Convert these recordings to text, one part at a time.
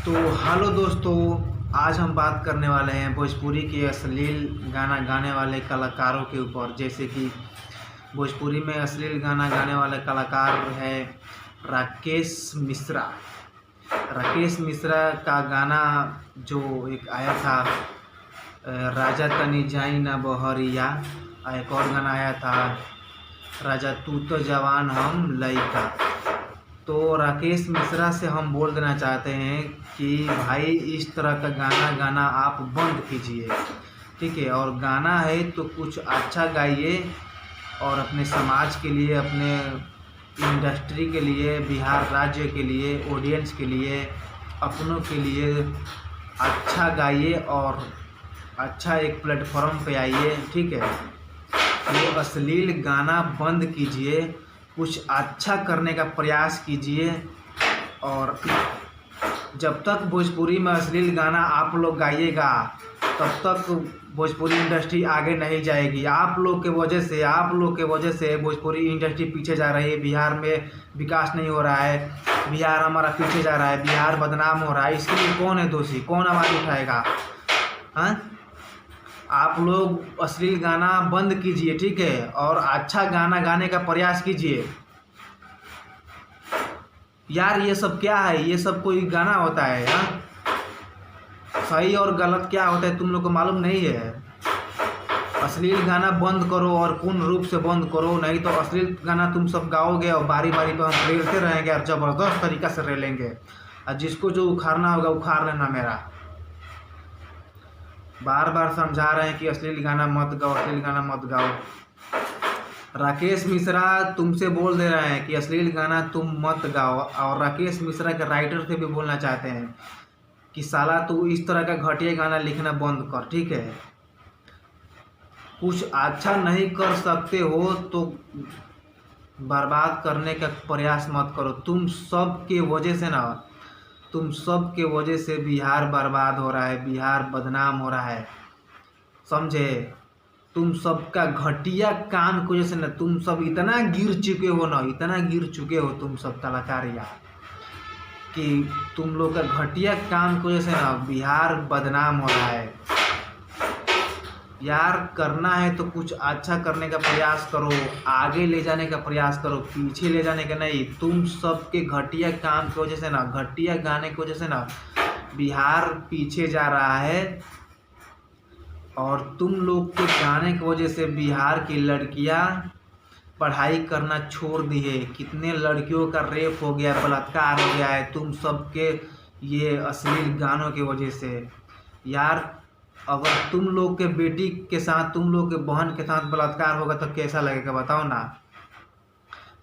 तो हेलो दोस्तों, आज हम बात करने वाले हैं भोजपुरी के अश्लील गाना गाने वाले कलाकारों के ऊपर। जैसे कि भोजपुरी में अश्लील गाना गाने वाले कलाकार है राकेश मिश्रा। राकेश मिश्रा का गाना जो एक आया था राजा तनी जाई ना बहरिया, एक और गाना आया था राजा तू तो जवान हम लइका। तो राकेश मिश्रा से हम बोल देना चाहते हैं कि भाई इस तरह का गाना गाना आप बंद कीजिए, ठीक है। और गाना है तो कुछ अच्छा गाइए और अपने समाज के लिए, अपने इंडस्ट्री के लिए, बिहार राज्य के लिए, ऑडियंस के लिए, अपनों के लिए अच्छा गाइए और अच्छा एक प्लेटफॉर्म पे आइए, ठीक है। ये अश्लील गाना बंद कीजिए, कुछ अच्छा करने का प्रयास कीजिए। और जब तक भोजपुरी में अश्लील गाना आप लोग गाइएगा तब तक भोजपुरी इंडस्ट्री आगे नहीं जाएगी। आप लोग के वजह से भोजपुरी इंडस्ट्री पीछे जा रही है। बिहार में विकास नहीं हो रहा है, बिहार हमारा पीछे जा रहा है, बिहार बदनाम हो रहा है। इसके लिए कौन है दोषी, कौन आवाज़ उठाएगा? हाँ, आप लोग अश्लील गाना बंद कीजिए, ठीक है, और अच्छा गाना गाने का प्रयास कीजिए। यार ये सब क्या है? ये सब कोई गाना होता है? हाँ, सही और गलत क्या होता है तुम लोग को मालूम नहीं है? अश्लील गाना बंद करो और पूर्ण रूप से बंद करो, नहीं तो अश्लील गाना तुम सब गाओगे और बारी बारी पर हम रेलते रहेंगे और ज़बरदस्त तरीक़ा से रेलेंगे। और जिसको जो उखाड़ना होगा उखाड़ लेना। मेरा बार बार समझा रहे हैं कि अश्लील गाना मत गाओ, अश्लील गाना मत गाओ। राकेश मिश्रा तुमसे बोल दे रहे हैं कि अश्लील गाना तुम मत गाओ। और राकेश मिश्रा के राइटर से भी बोलना चाहते हैं कि साला तू इस तरह का घटिया गाना लिखना बंद कर, ठीक है। कुछ अच्छा नहीं कर सकते हो तो बर्बाद करने का प्रयास मत करो। तुम सब के वजह से बिहार बर्बाद हो रहा है, बिहार बदनाम हो रहा है, समझे। तुम सबका घटिया काम की वजह से ना तुम सब इतना गिर चुके हो तुम सब कलाकार यार, कि तुम लोग का घटिया काम की वजह से ना बिहार बदनाम हो रहा है। यार करना है तो कुछ अच्छा करने का प्रयास करो, आगे ले जाने का प्रयास करो, पीछे ले जाने का नहीं। तुम सबके घटिया काम की वजह से ना, घटिया गाने की वजह से ना बिहार पीछे जा रहा है। और तुम लोग के गाने की वजह से बिहार की लड़कियां पढ़ाई करना छोड़ दी है। कितने लड़कियों का रेप हो गया, बलात्कार हो गया है तुम सबके ये अश्लील गानों की वजह से। यार अगर तुम लोग के बेटी के साथ, तुम लोग के बहन के साथ बलात्कार होगा तो कैसा लगेगा बताओ ना।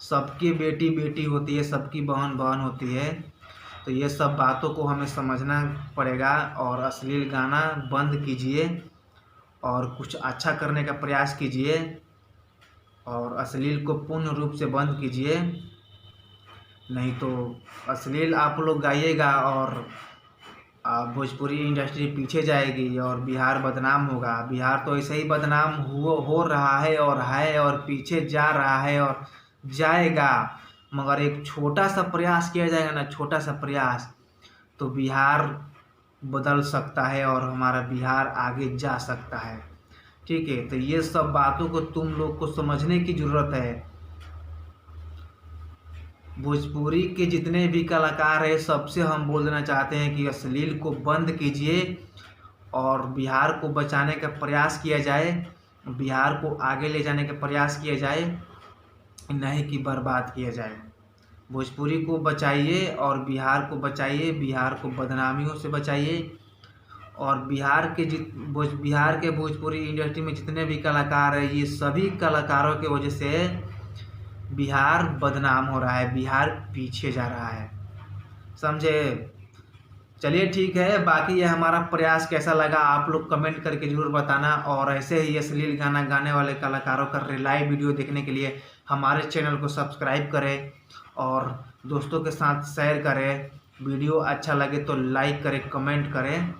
सबकी बेटी बेटी होती है, सबकी बहन बहन होती है। तो ये सब बातों को हमें समझना पड़ेगा। और अश्लील गाना बंद कीजिए और कुछ अच्छा करने का प्रयास कीजिए और अश्लील को पूर्ण रूप से बंद कीजिए। नहीं तो अश्लील आप लोग गाइएगा और भोजपुरी इंडस्ट्री पीछे जाएगी और बिहार बदनाम होगा। बिहार तो ऐसे ही बदनाम हो रहा है और पीछे जा रहा है और जाएगा। मगर एक छोटा सा प्रयास किया जाएगा ना, छोटा सा प्रयास, तो बिहार बदल सकता है और हमारा बिहार आगे जा सकता है, ठीक है। तो ये सब बातों को तुम लोग को समझने की ज़रूरत है। भोजपुरी के जितने भी कलाकार हैं सबसे हम बोल देना चाहते हैं कि अश्लील को बंद कीजिए और बिहार को बचाने का प्रयास किया जाए, बिहार को आगे ले जाने का प्रयास किया जाए, नहीं कि बर्बाद किया जाए। भोजपुरी को बचाइए और बिहार को बचाइए, बिहार को बदनामियों से बचाइए। और बिहार के भोजपुरी इंडस्ट्री में जितने भी कलाकार हैं, ये सभी कलाकारों के वजह से बिहार बदनाम हो रहा है, बिहार पीछे जा रहा है, समझे। चलिए ठीक है, बाकी ये हमारा प्रयास कैसा लगा आप लोग कमेंट करके ज़रूर बताना। और ऐसे ही अश्लील गाना गाने वाले कलाकारों का लाइव वीडियो देखने के लिए हमारे चैनल को सब्सक्राइब करें और दोस्तों के साथ शेयर करें। वीडियो अच्छा लगे तो लाइक करें, कमेंट करें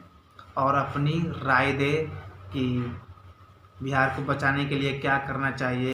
और अपनी राय दें कि बिहार को बचाने के लिए क्या करना चाहिए।